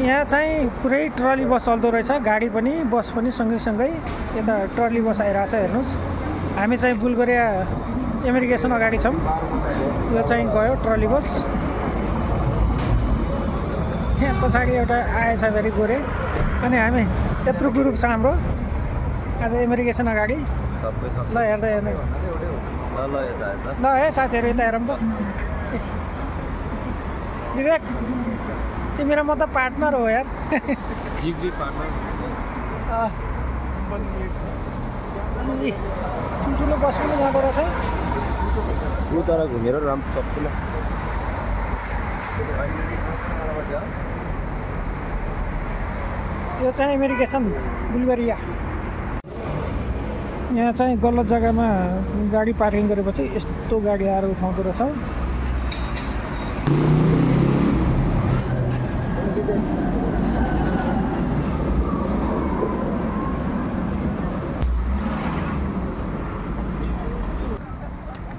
यहाँ चाहिँ पुरै ट्रली बस चल्दो रहेछ, गाडी पनि बस पनि सँगै यता ट्रली बस आइरहेछ। हेर्नुहोस्, हामी चाहिँ बुल्गेरिया इमिग्रेसन अगाडि छौँ। यो चाहिँ गयो ट्रली बस। यहाँ पछाडि एउटा आएछ फेरि गोरे, अनि हामी यत्रो ग्रुप छ हाम्रो आज इमिग्रेसन अगाडि। ल हेर्दै हेर्दै ल है साथीहरू, यता हेरौँ त। विवेक, तिमी र म त पार्टनर हो यार। ठुल्ठुलो बस पनि जाँदो रहेछ। तर घुमेर राम्रो सबैलाई यो चाहिँ इमिग्रेसन बुल्गेरिया। यहाँ चाहिँ गलत जग्गामा गाडी पार्किङ गरेपछि यस्तो गाडी आएर उठाउँदो रहेछ।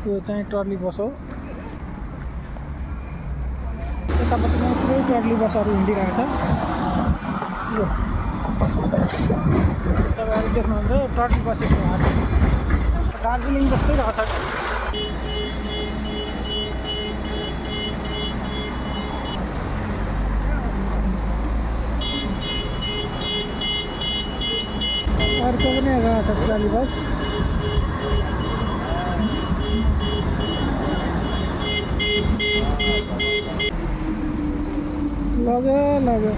यो चाहिँ ट्रली बस हो। यतापट्टि पुरै ट्रली बसहरू हिँडिरहेछ। यो तपाईँहरू देख्नुहुन्छ ट्रली बसेको दार्जिलिङ जस्तै रहेछ। अर्को पनि रहेछ ट्रली बस। लग्यो